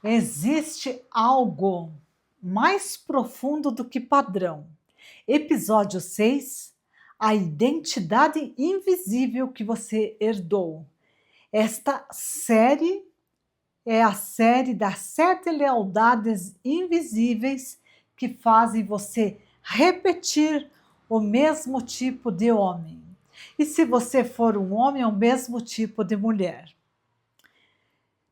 Existe algo mais profundo do que padrão. Episódio 6: A identidade invisível que você herdou. Esta série é a série das 7 lealdades invisíveis que fazem você repetir o mesmo tipo de homem. E se você for um homem, é o mesmo tipo de mulher.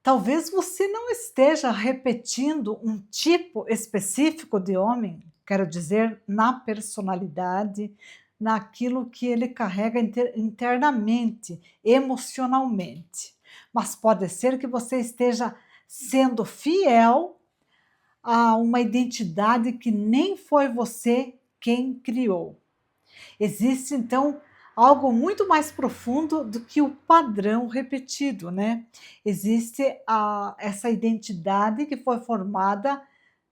Talvez você não esteja repetindo um tipo específico de homem, quero dizer, na personalidade, naquilo que ele carrega internamente, emocionalmente. Mas pode ser que você esteja sendo fiel a uma identidade que nem foi você quem criou. Existe então algo muito mais profundo do que o padrão repetido, né? Existe essa identidade que foi formada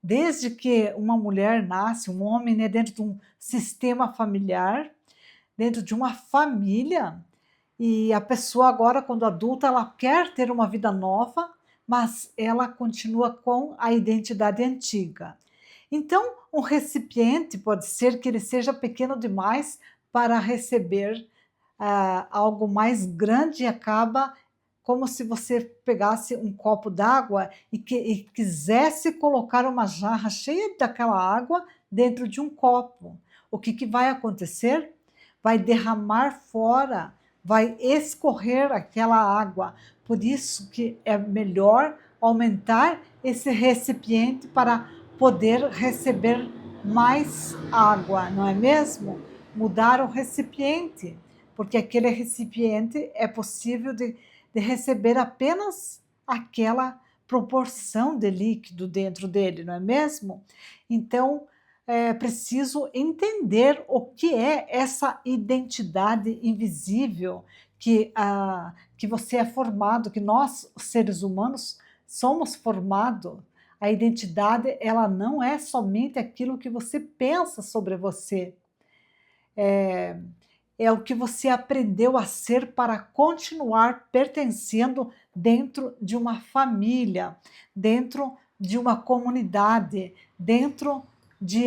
desde que uma mulher nasce, um homem, né, dentro de um sistema familiar, dentro de uma família, e a pessoa agora, quando adulta, ela quer ter uma vida nova, mas ela continua com a identidade antiga. Então, um recipiente pode ser que ele seja pequeno demais para receber algo mais grande e acaba como se você pegasse um copo d'água e quisesse colocar uma jarra cheia daquela água dentro de um copo. O que vai acontecer? Vai derramar fora, vai escorrer aquela água. Por isso que é melhor aumentar esse recipiente para poder receber mais água, não é mesmo? Mudar o recipiente, porque aquele recipiente é possível de receber apenas aquela proporção de líquido dentro dele, não é mesmo? Então, é preciso entender o que é essa identidade invisível que você é formado, que nós, seres humanos, somos formados. A identidade, ela não é somente aquilo que você pensa sobre você, é o que você aprendeu a ser para continuar pertencendo dentro de uma família, dentro de uma comunidade, dentro de,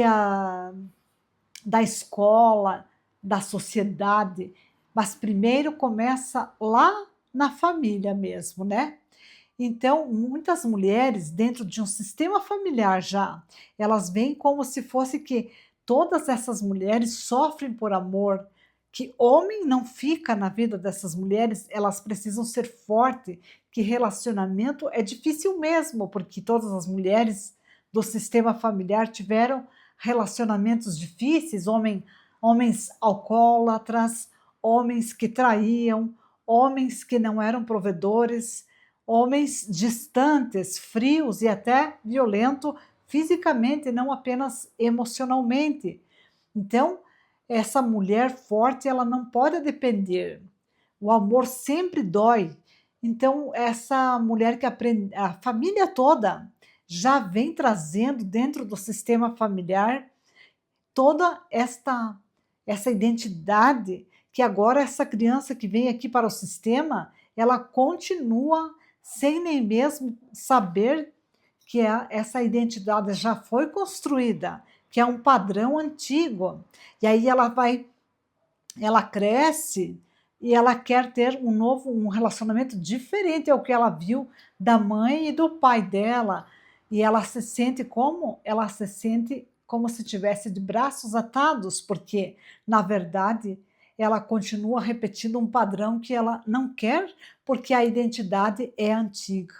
da escola, da sociedade. Mas primeiro começa lá na família mesmo, né? Então, muitas mulheres, dentro de um sistema familiar já, elas veem como se fosse que todas essas mulheres sofrem por amor, que homem não fica na vida dessas mulheres, elas precisam ser fortes, que relacionamento é difícil mesmo, porque todas as mulheres do sistema familiar tiveram relacionamentos difíceis, homens alcoólatras, homens que traíam, homens que não eram provedores, homens distantes, frios e até violentos fisicamente, não apenas emocionalmente. Então, essa mulher forte, ela não pode depender. O amor sempre dói. Então, essa mulher que aprende, a família toda já vem trazendo dentro do sistema familiar toda essa identidade que agora essa criança que vem aqui para o sistema, ela continua sem nem mesmo saber que essa identidade já foi construída, que é um padrão antigo. E aí ela cresce e ela quer ter um relacionamento diferente ao que ela viu da mãe e do pai dela. E ela se sente como? Ela se sente como se tivesse de braços atados, porque, na verdade, ela continua repetindo um padrão que ela não quer, porque a identidade é antiga.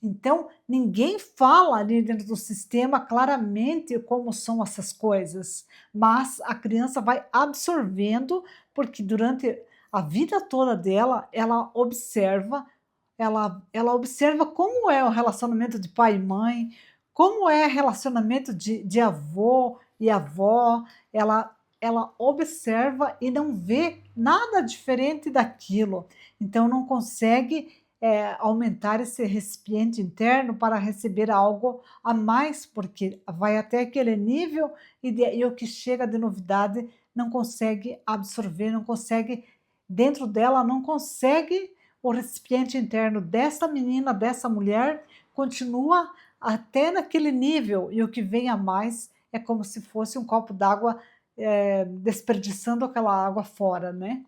Então, ninguém fala ali dentro do sistema claramente como são essas coisas, mas a criança vai absorvendo, porque durante a vida toda dela, ela observa como é o relacionamento de pai e mãe, como é o relacionamento de avô e avó, ela observa e não vê nada diferente daquilo, então não consegue aumentar esse recipiente interno para receber algo a mais, porque vai até aquele nível e o que chega de novidade não consegue absorver, não consegue, dentro dela, não consegue o recipiente interno dessa menina, dessa mulher, continua até naquele nível, e o que vem a mais é como se fosse um copo d'água, desperdiçando aquela água fora, né.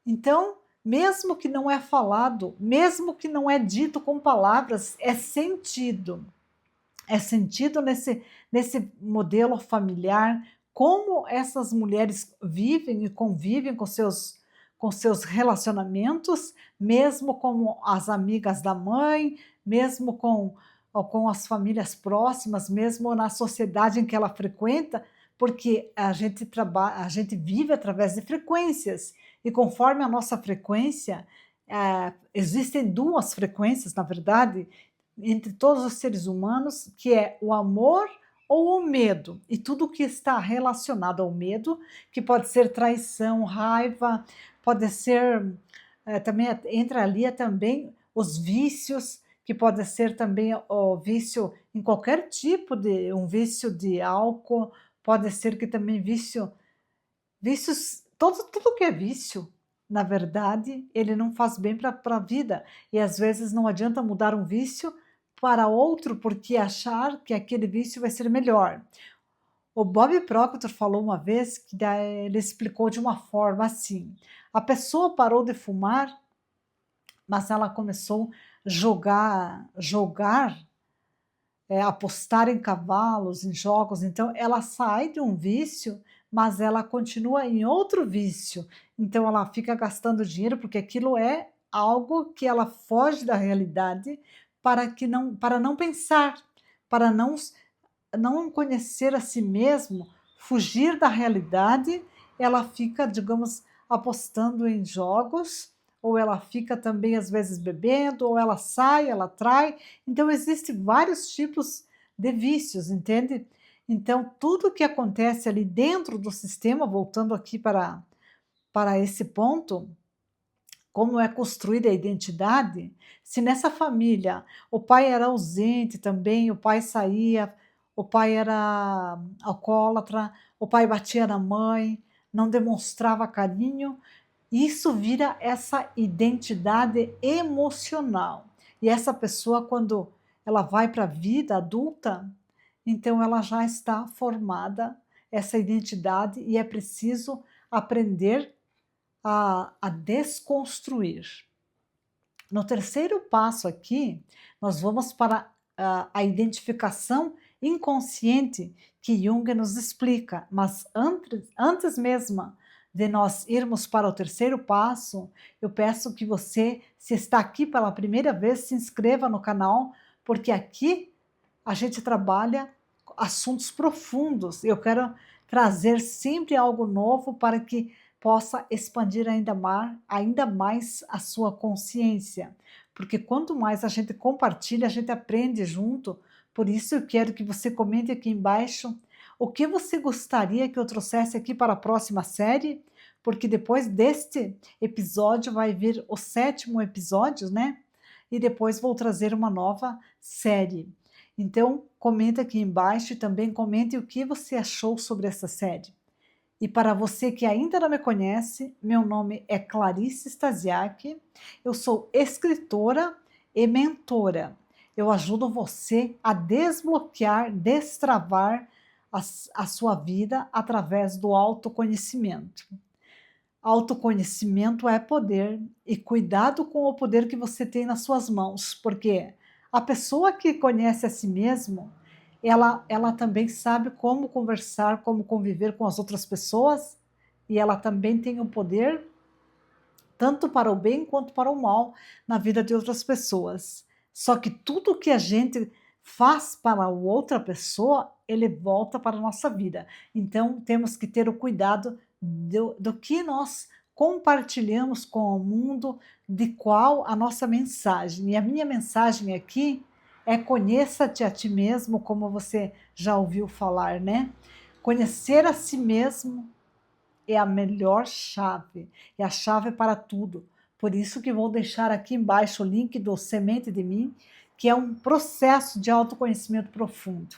Então, mesmo que não é falado, mesmo que não é dito com palavras, é sentido. É sentido nesse modelo familiar, como essas mulheres vivem e convivem com seus relacionamentos, mesmo com as amigas da mãe, mesmo com as famílias próximas, mesmo na sociedade em que ela frequenta, porque a gente vive através de frequências, e conforme a nossa frequência, existem 2 frequências, na verdade, entre todos os seres humanos, que é o amor ou o medo, e tudo que está relacionado ao medo, que pode ser traição, raiva, pode ser, também entra ali também os vícios, que pode ser também o vício em qualquer tipo de um vício de álcool, pode ser que também vícios, tudo que é vício, na verdade, ele não faz bem para a vida, e às vezes não adianta mudar um vício para outro, porque achar que aquele vício vai ser melhor. O Bob Proctor falou uma vez que ele explicou de uma forma assim: a pessoa parou de fumar, mas ela começou a jogar, apostar em cavalos, em jogos, então ela sai de um vício, mas ela continua em outro vício. Então ela fica gastando dinheiro, porque aquilo é algo que ela foge da realidade para não pensar, para não conhecer a si mesmo, fugir da realidade, ela fica, digamos, apostando em jogos, ou ela fica também às vezes bebendo, ou ela sai, ela trai. Então existem vários tipos de vícios, entende? Então tudo que acontece ali dentro do sistema, voltando aqui para esse ponto, como é construída a identidade, se nessa família o pai era ausente também, o pai saía, o pai era alcoólatra, o pai batia na mãe, não demonstrava carinho, isso vira essa identidade emocional. E essa pessoa, quando ela vai para a vida adulta, então ela já está formada, essa identidade, e é preciso aprender a desconstruir. No terceiro passo aqui, nós vamos para a identificação inconsciente que Jung nos explica, mas antes mesmo de nós irmos para o terceiro passo, eu peço que você, se está aqui pela primeira vez, se inscreva no canal, porque aqui a gente trabalha assuntos profundos. Eu quero trazer sempre algo novo para que possa expandir ainda mais a sua consciência. Porque quanto mais a gente compartilha, a gente aprende junto. Por isso eu quero que você comente aqui embaixo o que você gostaria que eu trouxesse aqui para a próxima série, porque depois deste episódio vai vir o 7º episódio, né? E depois vou trazer uma nova série. Então, comenta aqui embaixo e também comente o que você achou sobre essa série. E para você que ainda não me conhece, meu nome é Clarice Stasiak, eu sou escritora e mentora. Eu ajudo você a desbloquear, destravar a sua vida através do autoconhecimento. Autoconhecimento é poder, e cuidado com o poder que você tem nas suas mãos, porque a pessoa que conhece a si mesmo, ela também sabe como conversar, como conviver com as outras pessoas, e ela também tem o poder, tanto para o bem quanto para o mal, na vida de outras pessoas. Só que tudo que a gente faz para a outra pessoa, ele volta para a nossa vida. Então, temos que ter o cuidado do que nós compartilhamos com o mundo, de qual a nossa mensagem. E a minha mensagem aqui é: conheça-te a ti mesmo, como você já ouviu falar, né? Conhecer a si mesmo é a melhor chave, é a chave para tudo. Por isso que vou deixar aqui embaixo o link do Semente de Mim, que é um processo de autoconhecimento profundo.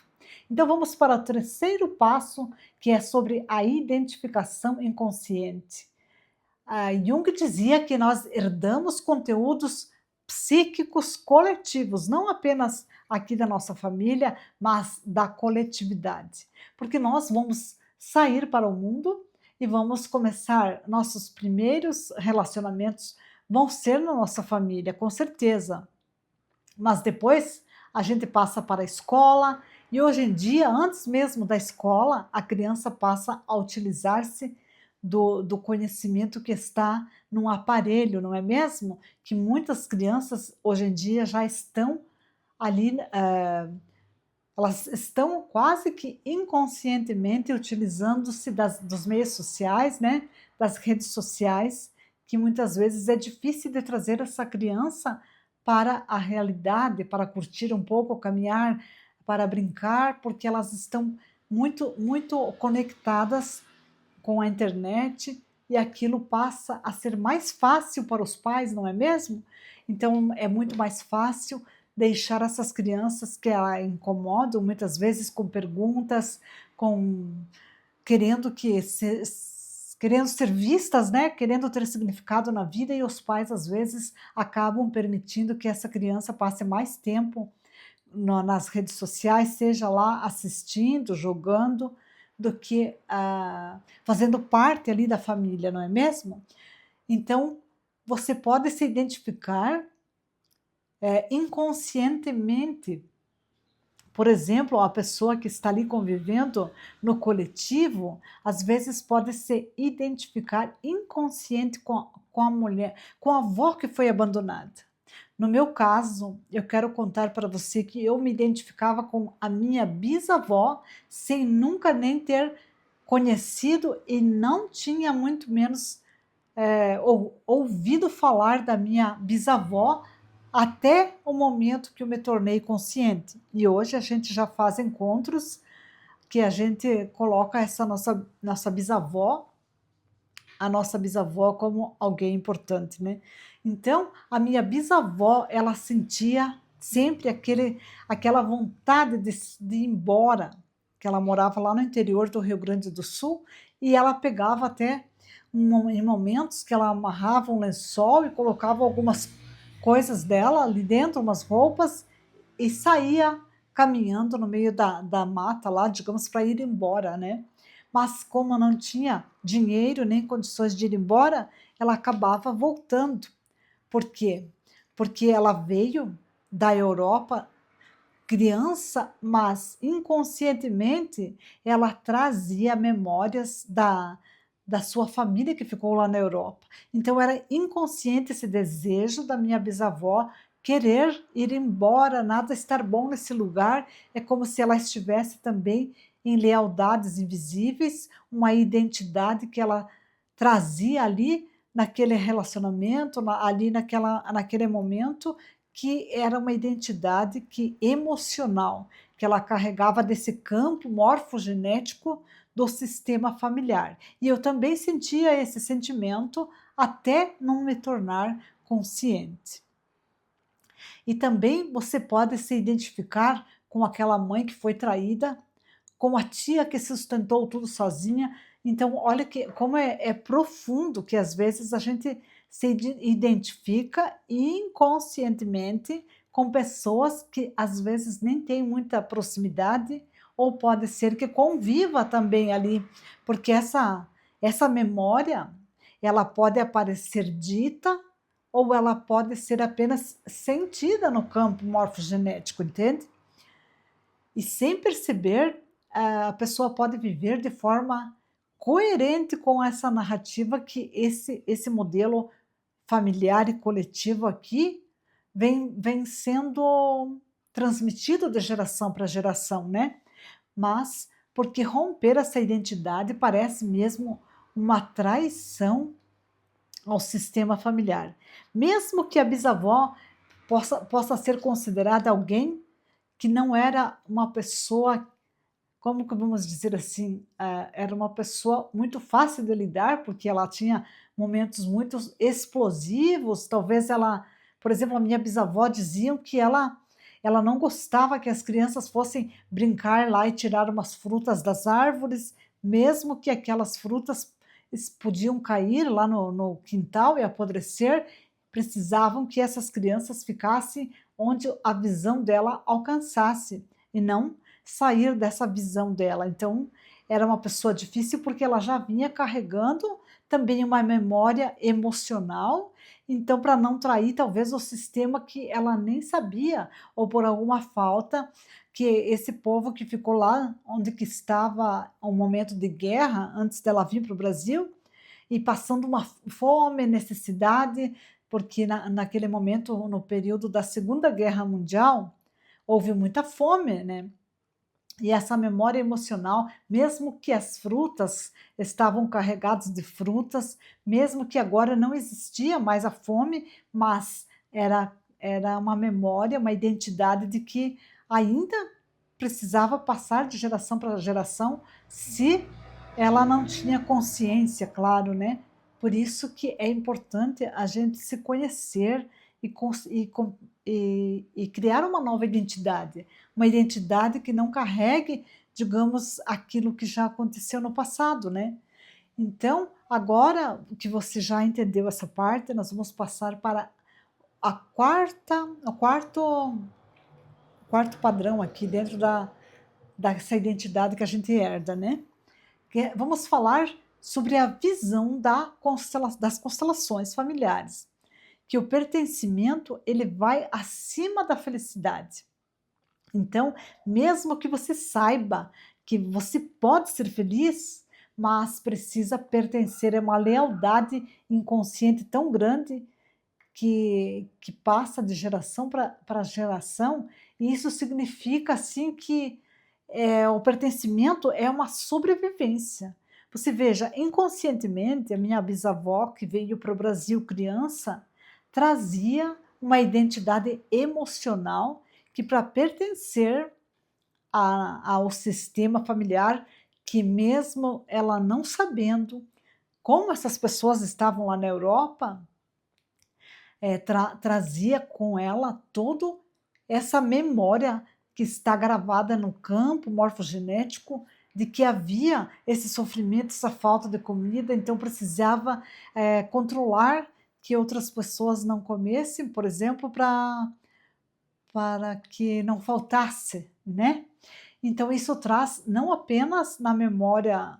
Então vamos para o terceiro passo, que é sobre a identificação inconsciente. Jung dizia que nós herdamos conteúdos psíquicos coletivos, não apenas aqui da nossa família, mas da coletividade. Porque nós vamos sair para o mundo e vamos começar nossos primeiros relacionamentos vão ser na nossa família, com certeza. Mas depois a gente passa para a escola e hoje em dia, antes mesmo da escola, a criança passa a utilizar-se do conhecimento que está num aparelho, não é mesmo? Que muitas crianças hoje em dia já estão ali, elas estão quase que inconscientemente utilizando-se dos meios sociais, né? Das redes sociais, que muitas vezes é difícil de trazer essa criança para a realidade, para curtir um pouco, caminhar, para brincar, porque elas estão muito conectadas com a internet e aquilo passa a ser mais fácil para os pais, não é mesmo? Então é muito mais fácil deixar essas crianças que a incomodam muitas vezes com perguntas, com querendo que querendo ser vistas, né? Querendo ter significado na vida, e os pais às vezes acabam permitindo que essa criança passe mais tempo nas redes sociais, seja lá assistindo, jogando, do que fazendo parte ali da família, não é mesmo? Então, você pode se identificar inconscientemente. Por exemplo, a pessoa que está ali convivendo no coletivo, às vezes pode se identificar inconsciente com a mulher, com a avó que foi abandonada. No meu caso, eu quero contar para você que eu me identificava com a minha bisavó sem nunca nem ter conhecido e não tinha muito menos ouvido falar da minha bisavó até o momento que eu me tornei consciente. E hoje a gente já faz encontros que a gente coloca essa nossa bisavó, a nossa bisavó como alguém importante, né? Então, a minha bisavó, ela sentia sempre aquela vontade de ir embora, que ela morava lá no interior do Rio Grande do Sul, e ela pegava até em momentos que ela amarrava um lençol e colocava algumas coisas dela ali dentro, umas roupas, e saía caminhando no meio da mata lá, digamos, para ir embora, né? Mas como não tinha dinheiro nem condições de ir embora, ela acabava voltando. Por quê? Porque ela veio da Europa criança, mas inconscientemente ela trazia memórias da sua família que ficou lá na Europa. Então era inconsciente esse desejo da minha bisavó querer ir embora, nada estar bom nesse lugar, é como se ela estivesse também em lealdades invisíveis, uma identidade que ela trazia ali naquele relacionamento, ali naquele momento, que era uma identidade emocional, que ela carregava desse campo morfogenético do sistema familiar. E eu também sentia esse sentimento até não me tornar consciente. E também você pode se identificar com aquela mãe que foi traída, com a tia que sustentou tudo sozinha. Então, olha como é profundo que às vezes a gente se identifica inconscientemente com pessoas que às vezes nem têm muita proximidade, ou pode ser que conviva também ali, porque essa memória, ela pode aparecer dita ou ela pode ser apenas sentida no campo morfogenético, entende? E sem perceber, a pessoa pode viver de forma coerente com essa narrativa que esse modelo familiar e coletivo aqui vem sendo transmitido de geração para geração, né? Mas porque romper essa identidade parece mesmo uma traição ao sistema familiar. Mesmo que a bisavó possa ser considerada alguém que não era uma pessoa, como que vamos dizer assim, era uma pessoa muito fácil de lidar, porque ela tinha momentos muito explosivos, talvez ela, por exemplo, a minha bisavó diziam que ela não gostava que as crianças fossem brincar lá e tirar umas frutas das árvores, mesmo que aquelas frutas podiam cair lá no quintal e apodrecer, precisavam que essas crianças ficassem onde a visão dela alcançasse e não sair dessa visão dela. Então, era uma pessoa difícil porque ela já vinha carregando também uma memória emocional, então para não trair talvez o sistema que ela nem sabia, ou por alguma falta que esse povo que ficou lá onde que estava um momento de guerra antes dela vir para o Brasil, e passando uma fome, necessidade, porque naquele momento, no período da Segunda Guerra Mundial, houve muita fome, né? E essa memória emocional, mesmo que as frutas estavam carregadas de frutas, mesmo que agora não existia mais a fome, mas era uma memória, uma identidade de que ainda precisava passar de geração para geração, se ela não tinha consciência, claro, né? Por isso que é importante a gente se conhecer e criar uma nova identidade, uma identidade que não carregue, digamos, aquilo que já aconteceu no passado, né? Então, agora que você já entendeu essa parte, nós vamos passar para o quarto padrão aqui dentro dessa identidade que a gente herda, né? Vamos falar sobre a visão das constelações familiares, que o pertencimento ele vai acima da felicidade. Então, mesmo que você saiba que você pode ser feliz, mas precisa pertencer a uma lealdade inconsciente tão grande que passa de geração para geração, e isso significa assim que o pertencimento é uma sobrevivência. Você veja, inconscientemente, a minha bisavó, que veio para o Brasil criança, trazia uma identidade emocional que, para pertencer ao sistema familiar, que mesmo ela não sabendo como essas pessoas estavam lá na Europa, trazia com ela toda essa memória que está gravada no campo morfogenético de que havia esse sofrimento, essa falta de comida, então precisava controlar que outras pessoas não comessem, por exemplo, para que não faltasse, né? Então isso traz não apenas na memória,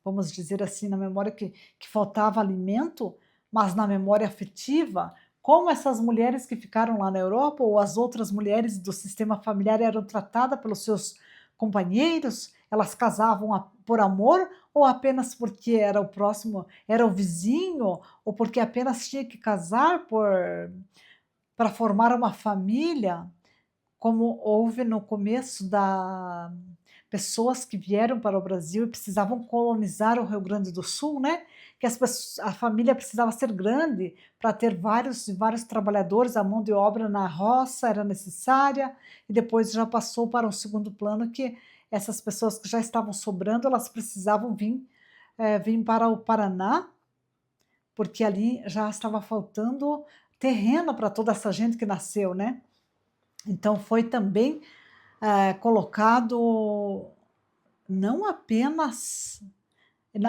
vamos dizer assim, na memória que faltava alimento, mas na memória afetiva, como essas mulheres que ficaram lá na Europa ou as outras mulheres do sistema familiar eram tratadas pelos seus companheiros, elas casavam por amor ou apenas porque era o próximo, era o vizinho, ou porque apenas tinha que casar para formar uma família, como houve no começo da pessoas que vieram para o Brasil e precisavam colonizar o Rio Grande do Sul, né? Que a família precisava ser grande para ter vários trabalhadores, a mão de obra na roça era necessária, e depois já passou para um segundo plano que essas pessoas que já estavam sobrando, elas precisavam vir para o Paraná, porque ali já estava faltando terreno para toda essa gente que nasceu, né? Então foi também colocado não apenas,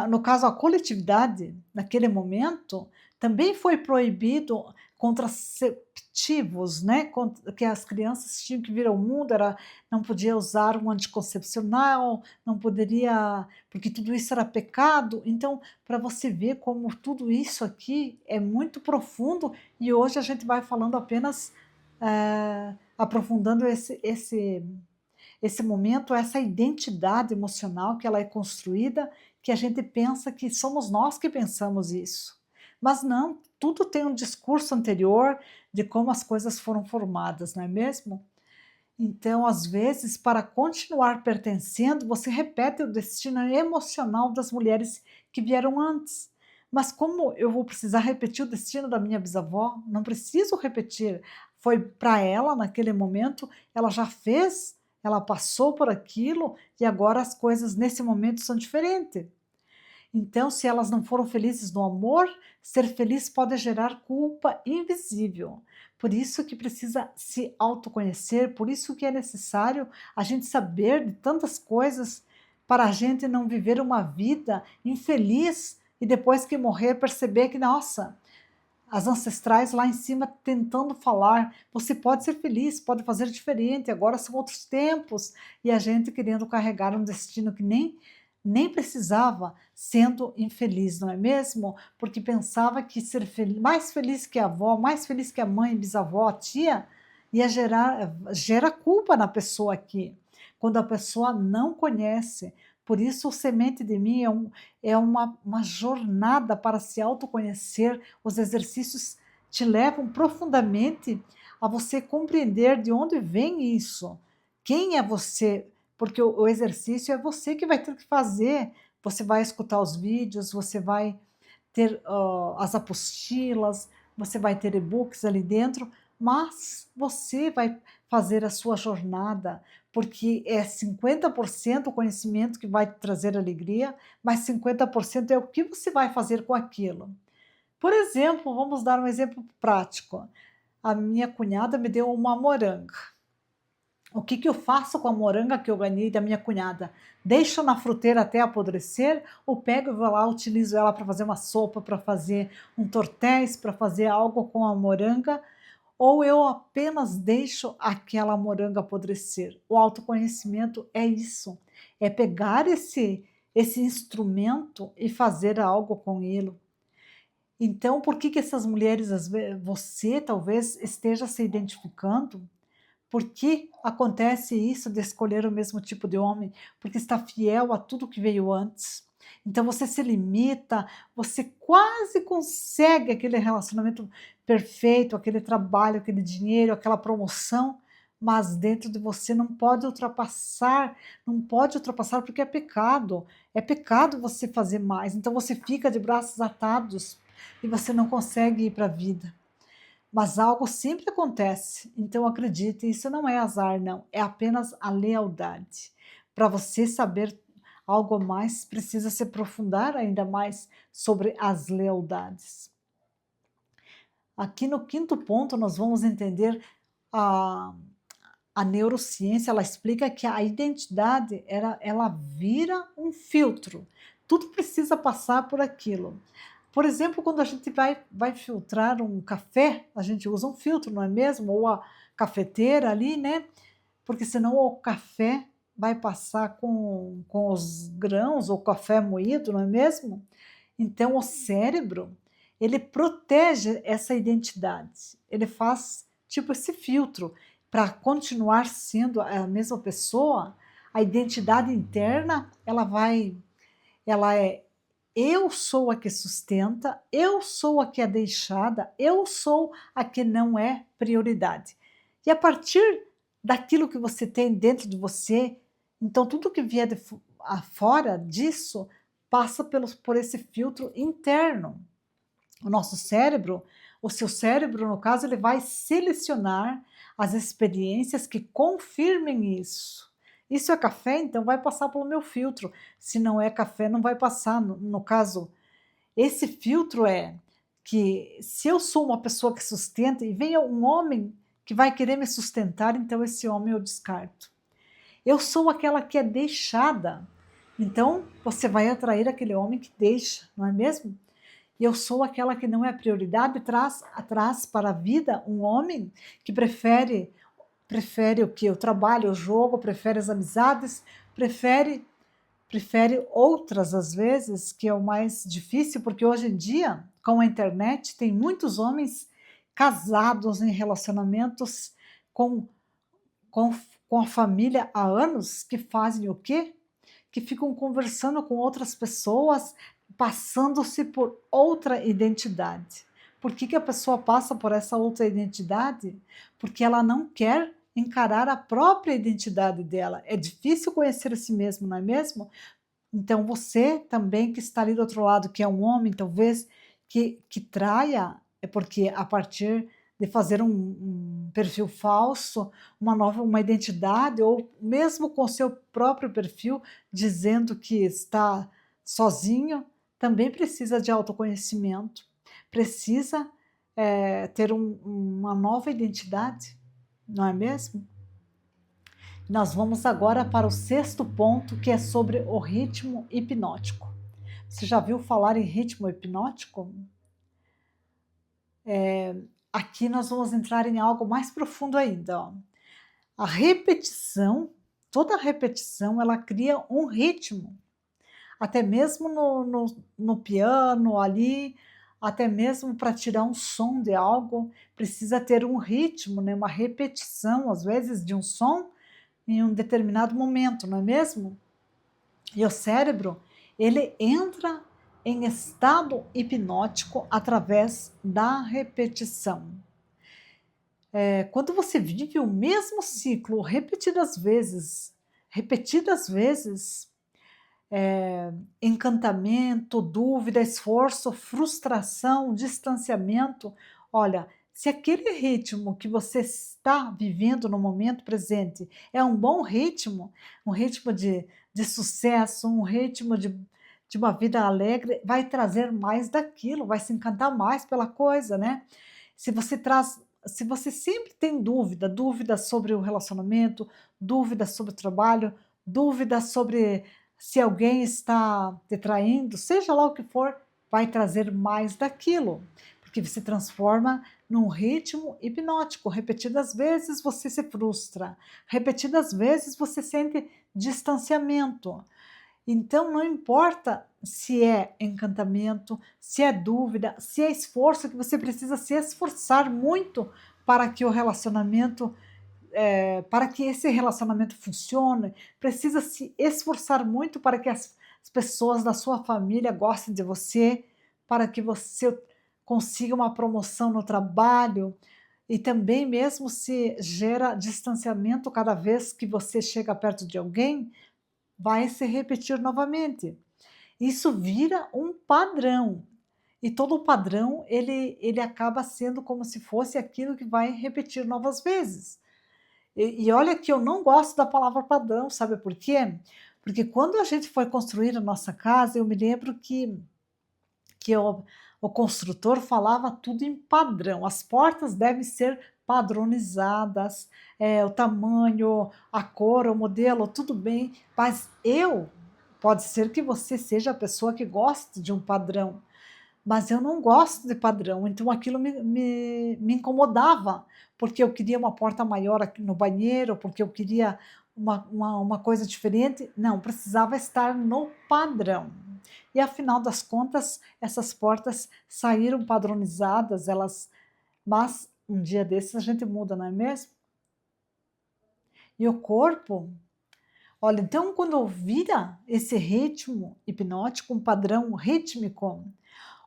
no caso a coletividade, naquele momento, também foi proibido contraceptivos, né? Que as crianças tinham que vir ao mundo, não podia usar um anticoncepcional, não poderia, porque tudo isso era pecado. Então, para você ver como tudo isso aqui é muito profundo, e hoje a gente vai falando apenas aprofundando esse momento, essa identidade emocional que ela é construída, que a gente pensa que somos nós que pensamos isso. Mas não, tudo tem um discurso anterior de como as coisas foram formadas, não é mesmo? Então, às vezes, para continuar pertencendo, você repete o destino emocional das mulheres que vieram antes. Mas como eu vou precisar repetir o destino da minha bisavó? Não preciso repetir. Foi para ela, naquele momento, ela já fez, ela passou por aquilo e agora as coisas nesse momento são diferentes. Então, se elas não foram felizes no amor, ser feliz pode gerar culpa invisível. Por isso que precisa se autoconhecer, por isso que é necessário a gente saber de tantas coisas para a gente não viver uma vida infeliz e e depois que morrer perceber que, nossa, as ancestrais lá em cima tentando falar, você pode ser feliz, pode fazer diferente, agora são outros tempos, e a gente querendo carregar um destino que nem precisava, sendo infeliz, não é mesmo? Porque pensava que ser mais feliz que a avó, mais feliz que a mãe, bisavó, a tia, gera culpa na pessoa aqui, quando a pessoa não conhece. Por isso, o Semente de Mim é uma jornada para se autoconhecer. Os exercícios te levam profundamente a você compreender de onde vem isso. Quem é você? Porque o exercício é você que vai ter que fazer. Você vai escutar os vídeos, você vai ter as apostilas, você vai ter e-books ali dentro, mas você vai fazer a sua jornada, porque é 50% o conhecimento que vai te trazer alegria, mas 50% é o que você vai fazer com aquilo. Por exemplo, vamos dar um exemplo prático. A minha cunhada me deu uma moranga. O que eu faço com a moranga que eu ganhei da minha cunhada? Deixo na fruteira até apodrecer ou pego e vou lá, utilizo ela para fazer uma sopa, para fazer um tortés, para fazer algo com a moranga? Ou eu apenas deixo aquela moranga apodrecer? O autoconhecimento é isso, é pegar esse instrumento e fazer algo com ele. Então, por que essas mulheres, você talvez esteja se identificando? Por que acontece isso de escolher o mesmo tipo de homem? Porque está fiel a tudo que veio antes. Então você se limita, você quase consegue aquele relacionamento perfeito, aquele trabalho, aquele dinheiro, aquela promoção, mas dentro de você não pode ultrapassar, não pode ultrapassar porque é pecado você fazer mais, então você fica de braços atados e você não consegue ir para a vida. Mas algo sempre acontece, então acredite, isso não é azar, não, é apenas a lealdade. Para você saber algo a mais, precisa se aprofundar ainda mais sobre as lealdades. Aqui no quinto ponto, nós vamos entender a neurociência, ela explica que a identidade, ela vira um filtro, tudo precisa passar por aquilo. Por exemplo, quando a gente vai filtrar um café, a gente usa um filtro, não é mesmo? Ou a cafeteira ali, né? Porque senão o café vai passar com os grãos, ou café moído, não é mesmo? Então o cérebro, ele protege essa identidade, ele faz tipo esse filtro para continuar sendo a mesma pessoa. A identidade interna, ela é: eu sou a que sustenta, eu sou a que é deixada, eu sou a que não é prioridade. E a partir daquilo que você tem dentro de você, então tudo que vier fora disso passa por esse filtro interno. O nosso cérebro, o seu cérebro, no caso, ele vai selecionar as experiências que confirmem isso. Isso é café, então vai passar pelo meu filtro. Se não é café, não vai passar. No caso, esse filtro é que se eu sou uma pessoa que sustenta e venha um homem que vai querer me sustentar, então esse homem eu descarto. Eu sou aquela que é deixada, então você vai atrair aquele homem que deixa, não é mesmo? E eu sou aquela que não é prioridade, traz para a vida um homem que prefere o que? O trabalho, o jogo, prefere as amizades, prefere outras às vezes, que é o mais difícil, porque hoje em dia, com a internet, tem muitos homens casados em relacionamentos com, com, com a família há anos, que fazem o quê? Que ficam conversando com outras pessoas, passando-se por outra identidade. Por que a pessoa passa por essa outra identidade? Porque ela não quer encarar a própria identidade dela. É difícil conhecer a si mesmo, não é mesmo? Então você também que está ali do outro lado, que é um homem, talvez, que traia, é porque a partir de fazer um perfil falso, uma identidade, ou mesmo com seu próprio perfil, dizendo que está sozinho, também precisa de autoconhecimento, precisa ter uma nova identidade, não é mesmo? Nós vamos agora para o sexto ponto, que é sobre o ritmo hipnótico. Você já viu falar em ritmo hipnótico? Aqui nós vamos entrar em algo mais profundo ainda, ó. A repetição, toda repetição, ela cria um ritmo, até mesmo no piano ali, até mesmo para tirar um som de algo, precisa ter um ritmo, né, uma repetição, às vezes, de um som em um determinado momento, não é mesmo? E o cérebro, ele entra em estado hipnótico através da repetição. Quando você vive o mesmo ciclo repetidas vezes, encantamento, dúvida, esforço, frustração, distanciamento, olha, se aquele ritmo que você está vivendo no momento presente é um bom ritmo, um ritmo de sucesso, um ritmo de uma vida alegre, vai trazer mais daquilo, vai se encantar mais pela coisa, né? Se você sempre tem dúvida sobre o relacionamento, dúvida sobre o trabalho, dúvida sobre se alguém está te traindo, seja lá o que for, vai trazer mais daquilo, porque você transforma num ritmo hipnótico. Repetidas vezes você se frustra, repetidas vezes você sente distanciamento. Então, não importa se é encantamento, se é dúvida, se é esforço, que você precisa se esforçar muito para que o relacionamento, para que esse relacionamento funcione, precisa se esforçar muito para que as pessoas da sua família gostem de você, para que você consiga uma promoção no trabalho, e também mesmo se gera distanciamento cada vez que você chega perto de alguém, vai se repetir novamente. Isso vira um padrão. E todo padrão, ele acaba sendo como se fosse aquilo que vai repetir novas vezes. E olha que eu não gosto da palavra padrão, sabe por quê? Porque quando a gente foi construir a nossa casa, eu me lembro que o construtor falava tudo em padrão. As portas devem ser padronizadas, o tamanho, a cor, o modelo, tudo bem, mas pode ser que você seja a pessoa que goste de um padrão, mas eu não gosto de padrão, então aquilo me incomodava, porque eu queria uma porta maior aqui no banheiro, porque eu queria uma coisa diferente. Não, precisava estar no padrão. E afinal das contas, essas portas saíram padronizadas, mas um dia desses a gente muda, não é mesmo? E o corpo, olha, então quando vira esse ritmo hipnótico, um padrão rítmico,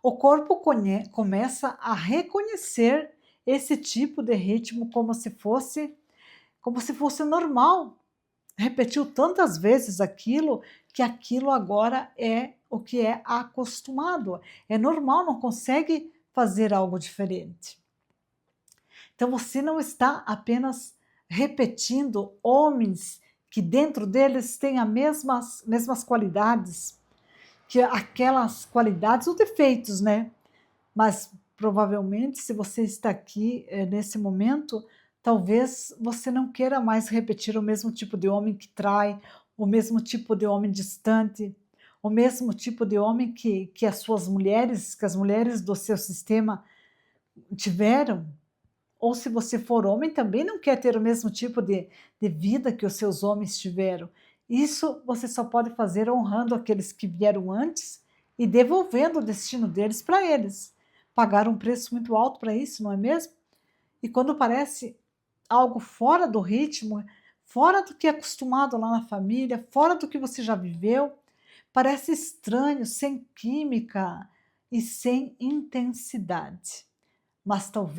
o corpo começa a reconhecer esse tipo de ritmo como se fosse normal. Repetiu tantas vezes aquilo que aquilo agora é o que é acostumado. É normal, não consegue fazer algo diferente. Então você não está apenas repetindo homens que dentro deles têm as mesmas qualidades, que aquelas qualidades ou defeitos, né? Mas provavelmente, se você está aqui nesse momento, talvez você não queira mais repetir o mesmo tipo de homem que trai, o mesmo tipo de homem distante, o mesmo tipo de homem que as mulheres do seu sistema tiveram. Ou se você for homem, também não quer ter o mesmo tipo de vida que os seus homens tiveram. Isso você só pode fazer honrando aqueles que vieram antes e devolvendo o destino deles para eles. Pagaram um preço muito alto para isso, não é mesmo? E quando parece algo fora do ritmo, fora do que é acostumado lá na família, fora do que você já viveu, parece estranho, sem química e sem intensidade. Mas talvez